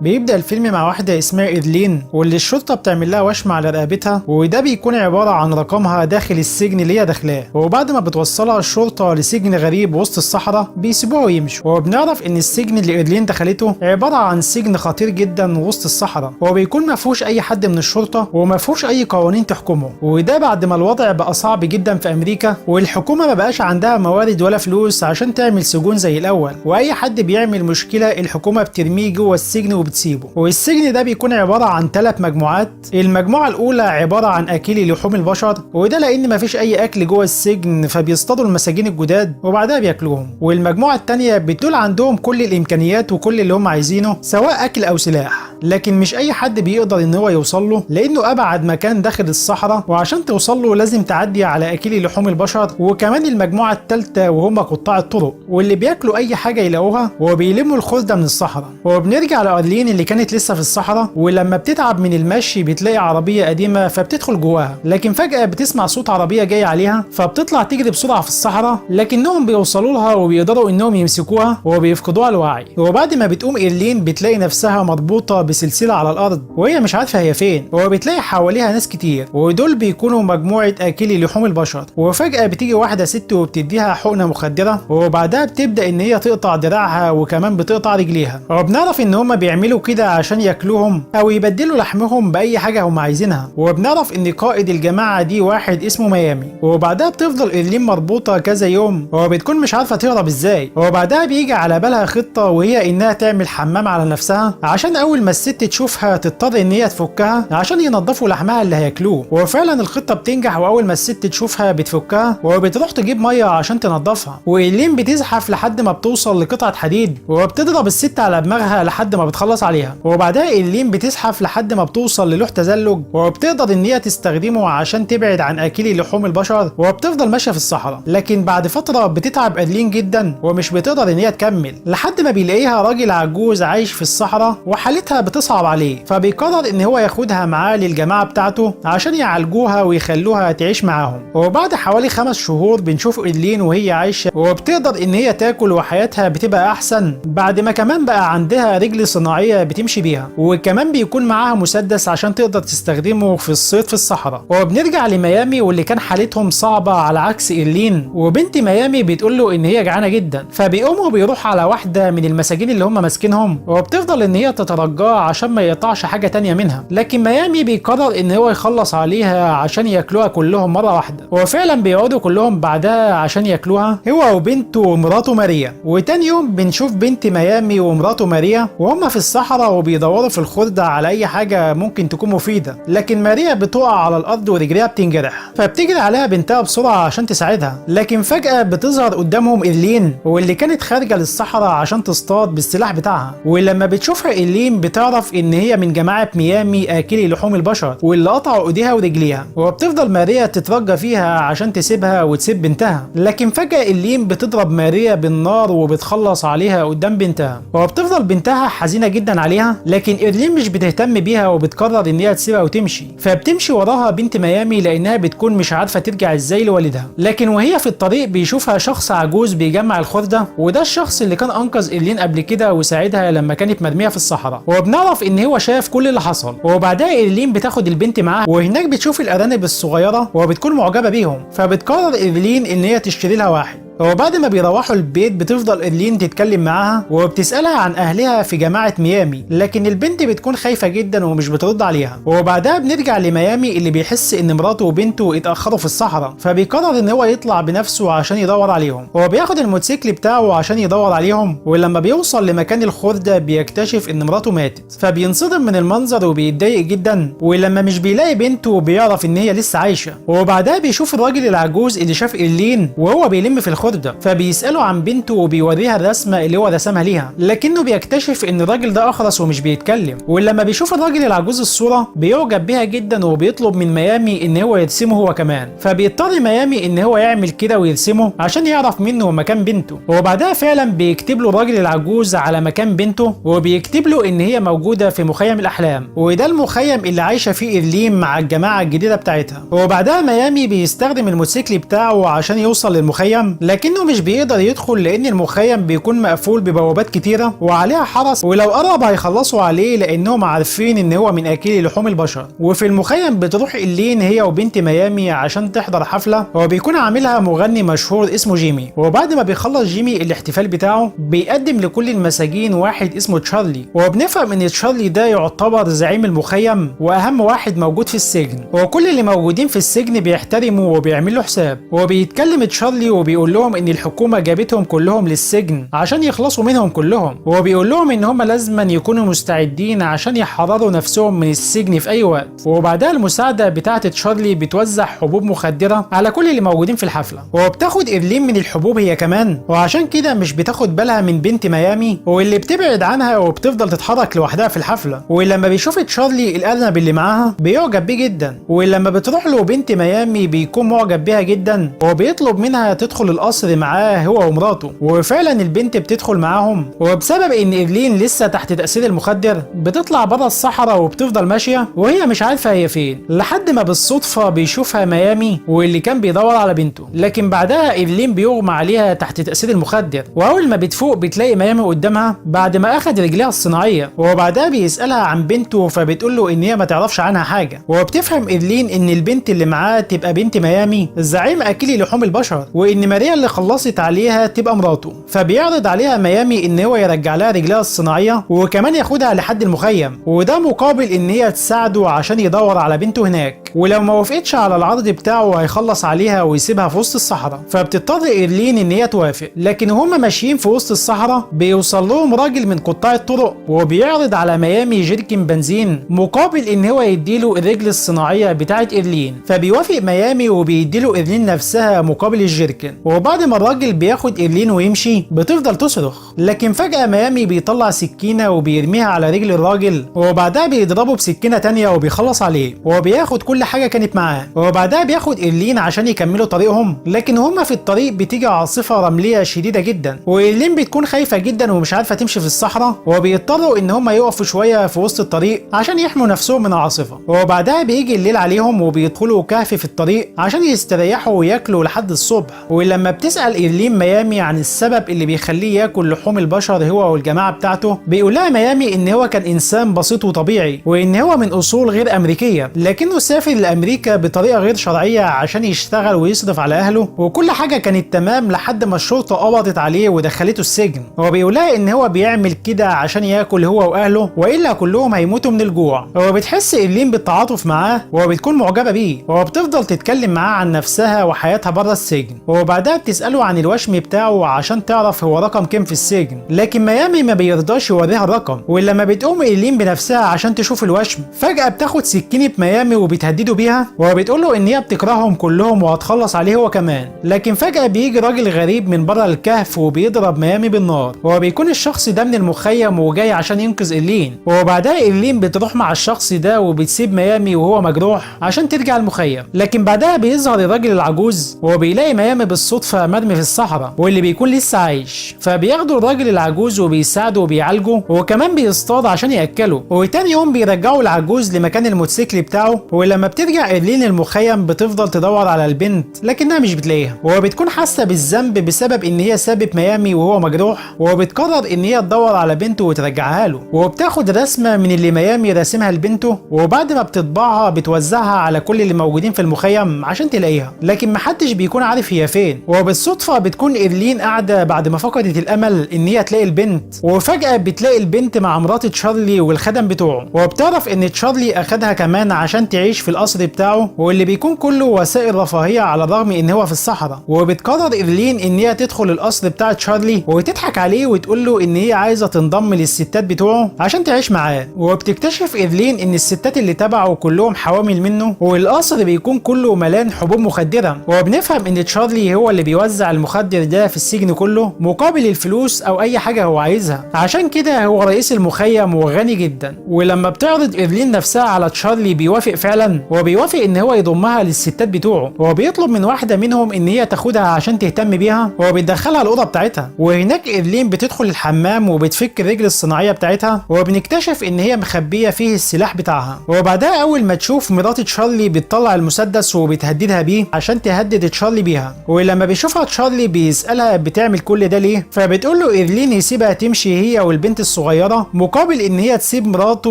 بيبدأ الفيلم مع واحدة اسمها إيرلين واللي الشرطة بتعمل لها وشم على رقبتها، وده بيكون عبارة عن رقمها داخل السجن اللي هي داخلاه. وبعد ما بتوصلها الشرطة لسجن غريب وسط الصحراء بيسيبوها ويمشوا، وبنعرف إن السجن اللي إيرلين دخلته عبارة عن سجن خطير جدا وسط الصحراء، وبيكون ما فيهوش أي حد من الشرطة وما فيهوش أي قوانين تحكمه. وده بعد ما الوضع بقى صعب جدا في أمريكا، والحكومة ما بقاش عندها موارد ولا فلوس عشان تعمل سجون زي الأول، وأي حد بيعمل مشكلة الحكومة بترميه جوه السجن وبتسيبه. والسجن ده بيكون عبارة عن 3 مجموعات. المجموعة الأولى عبارة عن أكلي لحوم البشر، وده لأن مفيش أي أكل جوه السجن فبيصطادوا المساجين الجداد وبعدها بياكلوهم. والمجموعة التانية بتدول عندهم كل الإمكانيات وكل اللي هم عايزينه سواء أكل أو سلاح، لكن مش أي حد بيقدر إن هو يوصل له لأنه أبعد مكان داخل الصحراء، وعشان توصل له لازم تعدي على أكلي لحوم البشر. وكمان المجموعة التالتة وهم قطاع الطرق، واللي بياكلوا أي حاجة يلاقوها وبيلموا الخردة من الصحراء. وبنرجع لأرلين اللي كانت لسه في الصحراء، ولما بتتعب من المشي بتلاقي عربية قديمة فبتدخل جواها، لكن فجأة بتسمع صوت عربية جاي عليها فبتطلع تجري بسرعة في الصحراء، لكنهم بيوصلوا لها وبيقدروا إنهم يمسكوها وبيفقدوها الوعي. وبعد ما بتقوم إيرلين بتلاقي نفسها مربوطة بسلسلة على الأرض وهي مش عارفة هي فين، وبتلاقي حواليها ناس كتير ودول بيكونوا مجموعة أكلي لحوم البشر. وفجأة بتيجي واحدة ست وبتديها حقنة مخدرة، وبعدها بتبدأ إن هي تقطع دراعها وكمان بتقطع رجليها. وبنعرف إن هما بيعملوا كده عشان ياكلوهم أو يبدلوا لحمهم بأي حاجة هم عايزينها. وبنعرف إن قائد الجماعة دي واحد اسمه ميامي. وبعدها بتفضل إيرلين مربوطة كذا يوم وبتكون مش عارفة تهرب إزاي. وبعدها بيجي على بالها خطة، وهي إنها تعمل حمام على نفسها عشان أول ما الست تشوفها تضطر إن هي تفكها عشان ينضفوا لحمها اللي هياكلوه. وفعلا الخطة بتنجح، وأول ما الست تشوفها بتفكها وبتروح تجيب مية عشان تنضفها. وإيرلين بتزحف لحد ما بتوصل لقطعة حديد وبتضرب الست على دماغها لحد ما بتخلص عليها. وبعدها إيرلين بتزحف لحد ما بتوصل للوح تزلج وبتقدر إن هي تستخدمه عشان تبعد عن أكلي لحوم البشر، وبتفضل ماشية في الصحراء. لكن بعد فترة بتتعب إيرلين جدا ومش بتقدر إن هي تكمل لحد ما بيلاقيها راجل عجوز عايش في الصحراء وحالتها بتصعب عليه، فبيقرر إن هو ياخدها معاه للجماعة بتاعته عشان يعالجوها ويخلوها تعيش معاهم. وبعد حوالي 5 شهور بنشوف إيرلين وهي عايشة وبتقدر إن هي تاكل وحياتها بتبقى أحسن، بعد ما كمان بقى عندها رجل صناعية بتمشي بيها، وكمان بيكون معاها مسدس عشان تقدر تستخدمه في الصيد في الصحراء. وبنرجع لميامي واللي كان حالتهم صعبة على عكس إيرلين، وبنت ميامي بتقول له إن هي جعانة جدا، فبيقوم وبيروح على واحدة من المساجين اللي هم ماسكينهم وبتفضل إن هي تترجاه عشان ما يقطعش حاجة تانية منها. لكن ميامي بيقرر إن هو يخلص عليها عشان ياكلوها كلهم مرة واحدة. وفعلا بيقعدوا كلهم بعدها عشان ياكلوها هو وبنته ومراته ماريا. وتاني يوم بنشوف بنت ميامي ومراته ماريا وهم في الصحراء وبيدوروا في الخردة على أي حاجة ممكن تكون مفيدة، لكن ماريا بتقع على الأرض ورجليها بتنجرح، فبتجري عليها بنتها بسرعة عشان تساعدها. لكن فجأة بتظهر قدامهم إيرلين واللي كانت خارجة للصحراء عشان تصطاد بالسلاح بتاعها. ولما بتشوفها إيرلين بتعرف إن هي من جماعة ميامي آكلي لحوم البشر واللي قطعوا إيديها ورجليها. وبتفضل ماريا تترجى فيها عشان تسيبها وتسيب بنتها، لكن فجأة إيرلين بتضرب ماريا بالنار وبتخلص عليها قدام بنتها. وبتفضل بنتها حزينة جدا عليها، لكن إيرلين مش بتهتم بيها وبتقرر إن هي تسيبها وتمشي. فبتمشي وراها بنت ميامي لأنها بتكون مش عارفة ترجع إزاي لوالدها. لكن وهي في الطريق بيشوفها شخص عجوز بيجمع الخردة، وده الشخص اللي كان أنقذ إيرلين قبل كده وساعدها لما كانت مرمية في الصحراء. وبنعرف إن هو شاف كل اللي حصل. وبعدها إيرلين بتاخد البنت معاها، وهناك بتشوف الأرانب الصغيرة وبتكون معجبة بيهم، فبتقرر إيرلين إن هي تشتري لها واحد. وبعد ما بيروحوا البيت بتفضل إيرلين تتكلم معاها وبتسألها عن أهلها في جماعة ميامي، لكن البنت بتكون خايفة جدا ومش بترد عليها. وبعدها بنرجع لميامي اللي بيحس إن مراته وبنته اتأخروا في الصحراء، فبيقرر إن هو يطلع بنفسه عشان يدور عليهم. هو بياخد الموتوسيكل بتاعه عشان يدور عليهم، ولما بيوصل لمكان الخردة بيكتشف إن مراته ماتت، فبينصدم من المنظر وبيتضايق جدا. ولما مش بيلاقي بنته بيعرف إن هي لسه عايشة. وبعدها بيشوف الراجل العجوز اللي شاف إيرلين وهو بيلم في الخردة، فبيسأله عن بنته وبيوريها الرسمة اللي هو رسمها ليها، لكنه بيكتشف ان الراجل ده اخرس ومش بيتكلم. ولما بيشوف الراجل العجوز الصورة بيعجب بيها جدا وبيطلب من ميامي ان هو يرسمه هو كمان، فبيضطر ميامي ان هو يعمل كده ويرسمه عشان يعرف منه مكان بنته. وبعدها فعلا بيكتب له الراجل العجوز على مكان بنته، وبيكتب له ان هي موجودة في مخيم الاحلام، وده المخيم اللي عايشة فيه إيرلين مع الجماعة الجديدة بتاعتها. وبعدها ميامي بيستخدم الموتوسيكل بتاعه عشان يوصل للمخيم، لكنه مش بيقدر يدخل لان المخيم بيكون مقفول ببوابات كتيره وعليها حرس، ولو قرب هيخلصوا عليه لانهم عارفين ان هو من اكلي لحوم البشر. وفي المخيم بتروح إيلين هي وبنت ميامي عشان تحضر حفله هو بيكون عاملها مغني مشهور اسمه جيمي. وبعد ما بيخلص جيمي الاحتفال بتاعه بيقدم لكل المساجين واحد اسمه تشارلي، وبنفهم ان تشارلي ده يعتبر زعيم المخيم واهم واحد موجود في السجن، وكل اللي موجودين في السجن بيحترموا وبيعملوا حساب. وبيتكلم تشارلي وبيقول لهم ان الحكومه جابتهم كلهم للسجن عشان يخلصوا منهم كلهم، وبيقول لهم ان هم لازما يكونوا مستعدين عشان يحرروا نفسهم من السجن في اي وقت. وبعدها المساعده بتاعه تشارلي بتوزع حبوب مخدره على كل اللي موجودين في الحفله، وبتاخد إيرلين من الحبوب هي كمان، وعشان كده مش بتاخد بالها من بنت ميامي واللي بتبعد عنها وبتفضل تتحرك لوحدها في الحفله. ولما بيشوف تشارلي الارنب اللي معاها بيعجب بيه جدا، ولما بتروح له بنت ميامي بيكون معجب بيها جدا وبيطلب منها تدخل القصر معاه هو ومراته. وفعلا البنت بتدخل معاهم، وبسبب ان إيرلين لسه تحت تاثير المخدر بتطلع بره الصحراء وبتفضل ماشيه وهي مش عارفه هي فين، لحد ما بالصدفه بيشوفها ميامي واللي كان بيدور على بنته. لكن بعدها إيرلين بيغمى عليها تحت تاثير المخدر، واول ما بتفوق بتلاقي ميامي قدامها بعد ما اخد رجليها الصناعيه. وبعدها بيسالها عن بنته فبتقول له ان هي ما تعرفش عنها حاجه، وبتفهم إيرلين ان البنت اللي معاه تبقى بنت ميامي زعيم اكلي لحوم البشر، وان ماريا اللي خلصت عليها تبقى مراته. فبيعرض عليها ميامي ان هو يرجع لها رجليها الصناعيه وكمان ياخدها لحد المخيم، وده مقابل ان هي تساعده عشان يدور على بنته هناك، ولو ما وافقتش على العرض بتاعه هيخلص عليها ويسيبها في وسط الصحراء. فبتضطر إيرلين ان هي توافق. لكن هما ماشيين في وسط الصحراء بيوصل لهم راجل من قطاع الطرق وبيعرض على ميامي جيركن بنزين مقابل ان هو يديله الرجل الصناعيه بتاعه إيرلين. فبيوافق ميامي وبيديله إيرلين نفسها مقابل الجيركن. وبعد ما الراجل بياخد إيرلين ويمشي بتفضل تصرخ، لكن فجاه ميامي بيطلع سكينه وبيرميها على رجل الراجل، وبعدها بيضربه بسكينه تانية وبيخلص عليه وبياخد كل حاجه كانت معاه. وبعدها بياخد إيرلين عشان يكملوا طريقهم، لكن هما في الطريق بتيجي عاصفه رمليه شديده جدا، وإيرلين بتكون خايفه جدا ومش عارفه تمشي في الصحراء، وبيضطروا ان هما يقفوا شويه في وسط الطريق عشان يحموا نفسهم من العاصفه. وبعدها بيجي الليل عليهم وبيدخلوا كهف في الطريق عشان يستريحوا وياكلوا لحد الصبح. ولما بتسال إيرلين ميامي عن السبب اللي بيخليه ياكل لحوم البشر هو والجماعه بتاعته، بيقول لها ميامي ان هو كان انسان بسيط وطبيعي، وان هو من اصول غير امريكيه، لكنه سافر لامريكا بطريقه غير شرعيه عشان يشتغل ويصرف على اهله، وكل حاجه كانت تمام لحد ما الشرطه قبضت عليه ودخلته السجن. هو بيقول لها ان هو بيعمل كده عشان ياكل هو واهله والا كلهم هيموتوا من الجوع. هو بتحس إيرلين بالتعاطف معاه وبتكون معجبه بيه، وبتفضل تتكلم معاه عن نفسها وحياتها بره السجن. وبعدها بتساله عن الوشم بتاعه عشان تعرف هو رقم كام في السجن، لكن ميامي ما بيرضاش يوريها الرقم. ولما بتقوم إيرلين بنفسها عشان تشوف الوشم فجاه بتاخد سكينه ميامي وبتهدده بيها، وبتقول له ان هي بتكرههم كلهم وهتخلص عليه هو كمان. لكن فجاه بيجي راجل غريب من بره الكهف وبيضرب ميامي بالنار، وبيكون الشخص ده من المخيم وجاي عشان ينقذ إيرلين. وبعدها إيرلين بتروح مع الشخص ده وبتسيب ميامي وهو مجروح عشان ترجع المخيم. لكن بعدها بيظهر الراجل العجوز وبيلاقي ميامي بالصدفه مرمي في الصحراء واللي بيكون لسه عايش، فبياخدوا الراجل العجوز وبيساعده وبيعالجه وكمان بيصطاد عشان ياكله. وتاني يوم بيرجعوا العجوز لمكان الموتوسيكل بتاعه. ولما بترجع إيرلين المخيم بتفضل تدور على البنت لكنها مش بتلاقيها، وبتكون حاسه بالذنب بسبب ان هي سابت ميامي وهو مجروح، وبتقرر ان هي تدور على بنته وترجعها له. وبتاخد رسمه من اللي ميامي راسمها لبنته، وبعد ما بتطبعها بتوزعها على كل اللي موجودين في المخيم عشان تلاقيها، لكن محدش بيكون عارف هي فين. وبالصدفه بتكون إيرلين قاعده بعد ما فقدت الامل ان هي تلاقي البنت، وفجاه بتلاقي البنت مع مرات تشارلي والخدم بتوعه، وبتعرف ان تشارلي اخدها كمان عشان تعيش في القصر بتاعه واللي بيكون كله وسائل رفاهيه على الرغم ان هو في الصحراء. وبتقرر إيرلين ان هي تدخل القصر بتاع تشارلي وتضحك عليه وتقول له ان هي عايزه تنضم للستات بتوعه عشان تعيش معاه. وبتكتشف إيرلين ان الستات اللي تبعه كلهم حوامل منه، والقصر بيكون كله ملان حبوب مخدره. وبنفهم ان تشارلي هو اللي بيوزع المخدر ده في السجن كله مقابل الفلوس او اي حاجه هو عايزها، عشان كده هو رئيس المخيم وغني جدا. ولما بتعرض إيرلين نفسها على تشارلي بيوافق فعلا، وبيوافق ان هو يضمها للستات بتوعه، وبيطلب من واحده منهم ان هي تاخدها عشان تهتم بيها، وبتدخلها الاوضه بتاعتها. وهناك إيرلين بتدخل الحمام وبتفك الرجل الصناعيه بتاعتها، وبنكتشف ان هي مخبيه فيه السلاح بتاعها. وبعدها اول ما تشوف مرات تشارلي بتطلع المسدس وبتهددها بيه عشان تهدد تشارلي بيها. ولما بيشوف وبتشوفها تشارلي بيسألها بتعمل كل ده ليه، فبتقول له إيرلين يسيبها تمشي هي والبنت الصغيرة مقابل إن هي تسيب مراته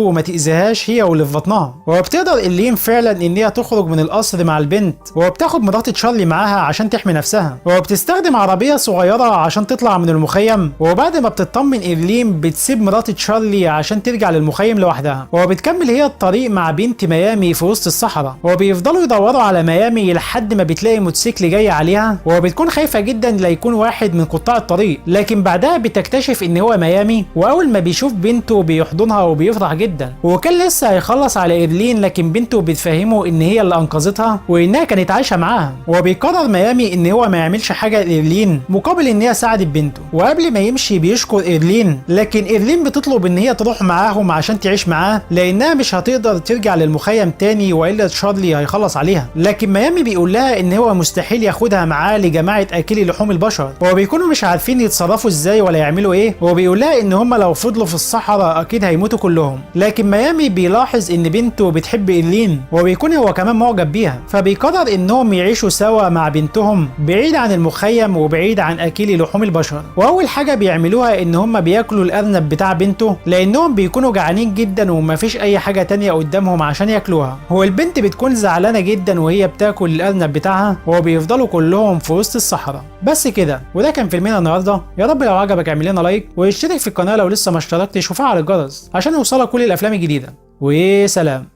وما تأذيهاش هي واللي في بطنها. وبتقدر إيرلين فعلا إن هي تخرج من القصر مع البنت، وبتاخد مرات تشارلي معاها عشان تحمي نفسها، وبتستخدم عربية صغيرة عشان تطلع من المخيم. وبعد ما بتطمن إيرلين بتسيب مرات تشارلي عشان ترجع للمخيم لوحدها، وبتكمل هي الطريق مع بنت ميامي في وسط الصحراء، وبيفضلوا يدوروا على ميامي لحد ما بتلاقي موتوسيكل جاي عليها، وبتكون خايفة جدا لا يكون واحد من قطاع الطريق، لكن بعدها بتكتشف ان هو ميامي. واول ما بيشوف بنته بيحضنها وبيفرح جدا، وكان لسه هيخلص على إيرلين لكن بنته بتفهمه ان هي اللي انقذتها وانها كانت عايشة معاها. وبيقرر ميامي ان هو ما يعملش حاجة لإيرلين مقابل ان هي ساعدت بنته. وقبل ما يمشي بيشكر إيرلين، لكن إيرلين بتطلب ان هي تروح معاهم عشان تعيش معاه لانها مش هتقدر ترجع للمخيم تاني والا تشارلي هيخلص عليها. لكن ميامي بيقول لها ان هو مستحيل ياخدها معاه لجماعة اكلي لحوم البشر، وبيكونوا مش عارفين يتصرفوا ازاي ولا يعملوا ايه. وبيقول لها ان هم لو فضلوا في الصحراء اكيد هيموتوا كلهم. لكن ميامي بيلاحظ ان بنته بتحب إيرلين وبيكون هو كمان معجب بيها، فبيقرر انهم يعيشوا سوا مع بنتهم بعيد عن المخيم وبعيد عن اكلي لحوم البشر. واول حاجة بيعملوها ان هم بياكلوا الارنب بتاع بنته لانهم بيكونوا جعانين جدا ومفيش اي حاجة تانية قدامهم عشان ياكلوها. والبنت بتكون زعلانة جدا وهي بتاكل الارنب بتاعها، وبيفضلوا كلهم في وسط الصحراء. بس كده، وده كان فيلمنا النهارده. يا رب لو عجبك اعمل لنا لايك واشترك في القناة لو لسه ما اشتركتش وفعل الجرس عشان يوصلك كل الافلام الجديدة. وسلام.